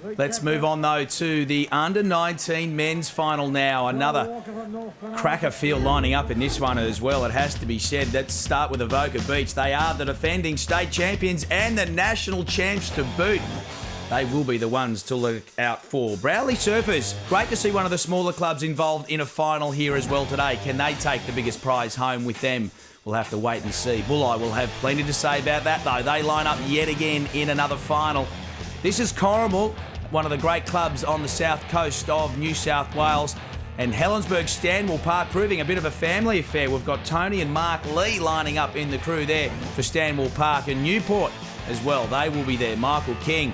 Let's move on, though, to the under-19 men's final now. Another cracker field lining up in this one as well, it has to be said. Let's start with Avoca Beach. They are the defending state champions and the national champs to boot. They will be the ones to look out for. Browley Surfers, great to see one of the smaller clubs involved in a final here as well today. Can they take the biggest prize home with them? We'll have to wait and see. Bulleye will have plenty to say about that, though. They line up yet again in another final. This is Corrimal, one of the great clubs on the south coast of New South Wales. And Helensburgh Stanwell Park proving a bit of a family affair. We've got Tony and Mark Lee lining up in the crew there for Stanwell Park. And Newport as well, they will be there. Michael King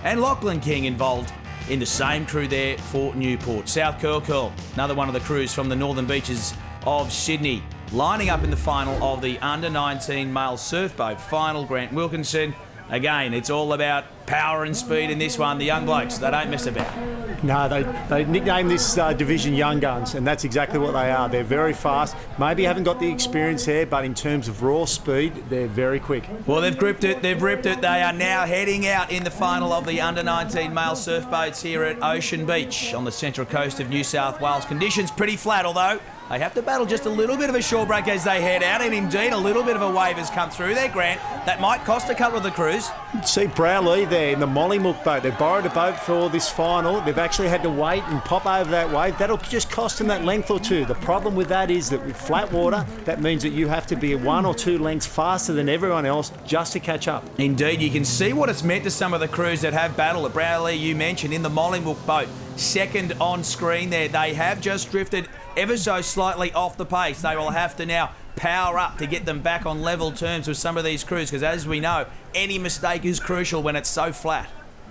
and Lachlan King involved in the same crew there for Newport. South Curl, another one of the crews from the northern beaches of Sydney, lining up in the final of the under-19 male surfboat final. Grant Wilkinson, again, it's all about power and speed in this one. The young blokes, they don't mess about. No, they nicknamed this division Young Guns, and that's exactly what they are. They're very fast. Maybe haven't got the experience there, but in terms of raw speed, they're very quick. Well, they've gripped it, they've ripped it. They are now heading out in the final of the under-19 male surfboats here at Ocean Beach on the central coast of New South Wales. Conditions pretty flat, although they have to battle just a little bit of a shore break as they head out, and indeed a little bit of a wave has come through there, Grant. That might cost a couple of the crews. See Browley there in the Mollymook boat. They borrowed a boat for this final. They've actually had to wait and pop over that wave. That'll just cost them that length or two. The problem with that is that with flat water, that means that you have to be 1 or 2 lengths faster than everyone else just to catch up. Indeed, you can see what it's meant to some of the crews that have battled at Browley. You mentioned in the Mollymook boat, second on screen there. They have just drifted ever so slightly off the pace. They will have to now power up to get them back on level terms with some of these crews, because as we know, any mistake is crucial when it's so flat.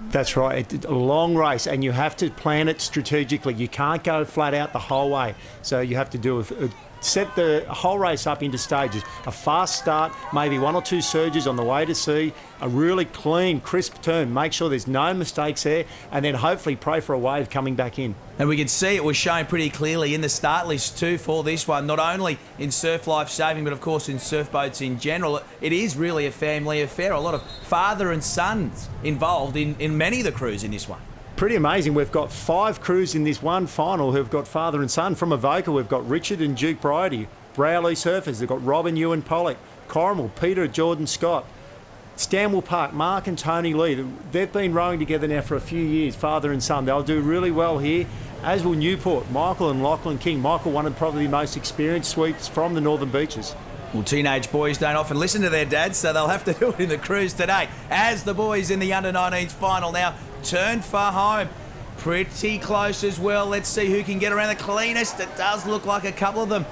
That's right. It's a long race, and you have to plan it strategically. You can't go flat out the whole way. So you have to do set the whole race up into stages. A fast start, maybe 1 or 2 surges on the way to sea, a really clean, crisp turn. Make sure there's no mistakes there, and then hopefully pray for a wave coming back in. And we can see it was shown pretty clearly in the start list too for this one, not only in surf life saving, but of course in surf boats in general. It is really a family affair. A lot of father and sons involved in many of the crews in this one. Pretty amazing. We've got 5 crews in this one final who've got father and son. From Avoca, we've got Richard and Duke Bridie. Browley Surfers, they've got Robin, Ewan Pollock. Corrimal, Peter, Jordan Scott. Stanwell Park, Mark and Tony Lee. They've been rowing together now for a few years, father and son. They'll do really well here, as will Newport, Michael and Lachlan King. Michael, one of probably the most experienced sweeps from the northern beaches. Well, teenage boys don't often listen to their dads, so they'll have to do it in the crews today. As the boys in the under-19s final now turn for home. Pretty close as well. Let's see who can get around the cleanest. It does look like a couple of them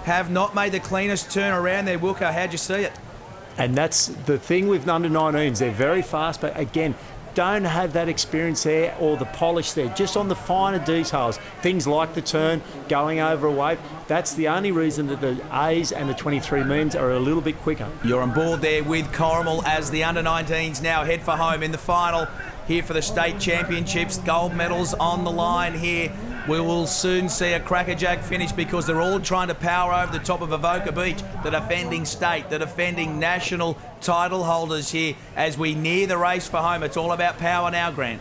have not made the cleanest turn around there. Wilco, how'd you see it? And that's the thing with under-19s. They're very fast, but again, don't have that experience there or the polish there. Just on the finer details, things like the turn, going over a wave. That's the only reason that the A's and the 23 men's are a little bit quicker. You're on board there with Corrimal as the under-19s now head for home in the final here for the state championships. Gold medals on the line here. We will soon see a crackerjack finish because they're all trying to power over the top of Avoca Beach, the defending state, the defending national title holders here as we near the race for home. It's all about power now, Grant.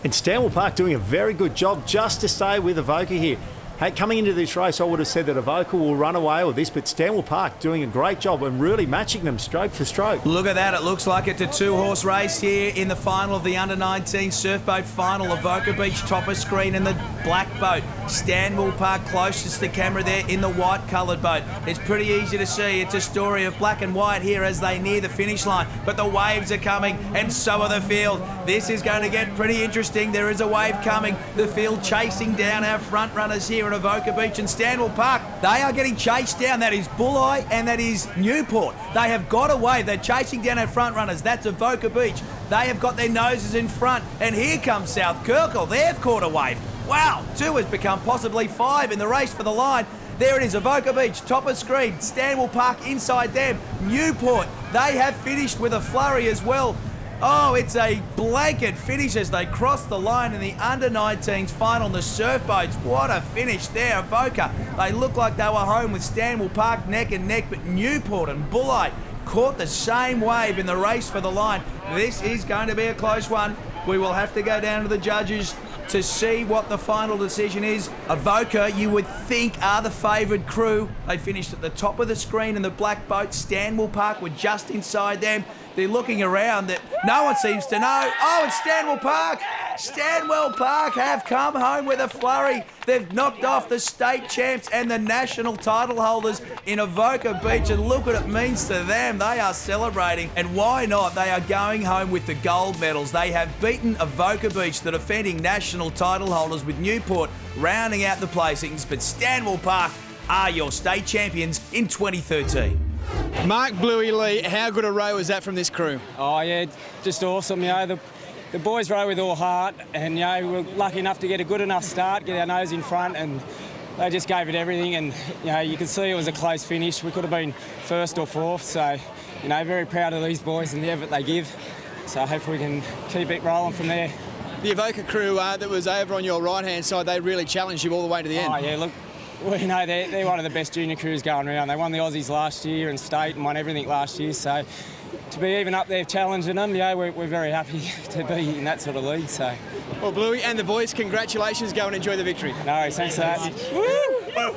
And Stanwell Park doing a very good job just to stay with Avoca here. Hey, coming into this race, I would have said that Avoca will run away with this, but Stanwell Park doing a great job and really matching them stroke for stroke. Look at that. It looks like it's a 2-horse race here in the final of the under-19 surfboat final. Avoca Beach topper screen in the black boat. Stanwell Park closest to camera there in the white-coloured boat. It's pretty easy to see. It's a story of black and white here as they near the finish line, but the waves are coming and so are the field. This is going to get pretty interesting. There is a wave coming. The field chasing down our front runners here at Avoca Beach and Stanwell Park. They are getting chased down. That is Bulleye and that is Newport. They have got a wave. They're chasing down our front runners. That's Avoca Beach. They have got their noses in front. And here comes South Kirkle. They've caught a wave. Wow, 2 has become possibly 5 in the race for the line. There it is, Avoca Beach, top of screen. Stanwell Park inside them. Newport, they have finished with a flurry as well. Oh, it's a blanket finish as they cross the line in the under-19s final on the surf boats. What a finish there, Avoca. They look like they were home with Stanwell Park neck and neck, but Newport and Bulleye caught the same wave in the race for the line. This is going to be a close one. We will have to go down to the judges to see what the final decision is. Avoca, you would think, are the favoured crew. They finished at the top of the screen in the black boat. Stanwell Park were just inside them. They're looking around that no one seems to know. Oh, it's Stanwell Park. Stanwell Park have come home with a flurry. They've knocked off the state champs and the national title holders in Avoca Beach, and look what it means to them. They are celebrating, and why not? They are going home with the gold medals. They have beaten Avoca Beach, the defending national title holders, with Newport rounding out the placings, but Stanwell Park are your state champions in 2013. Mark Bluey Lee, how good a row was that from this crew? Oh yeah, just awesome. You know, the boys row with all heart, and you know, we're lucky enough to get a good enough start, get our nose in front, and they just gave it everything. And you know, you can see it was a close finish. We could have been first or fourth. So, you know, very proud of these boys and the effort they give. So hopefully we can keep it rolling from there. The Avoca crew that was over on your right-hand side, they really challenged you all the way to the end. Oh yeah, look. Well, you know, they're one of the best junior crews going around. They won the Aussies last year and state and won everything last year. So to be even up there challenging them, yeah, we're very happy to be in that sort of league. So. Well, Bluey and the boys, congratulations. Go and enjoy the victory. No, thanks for that. Woo!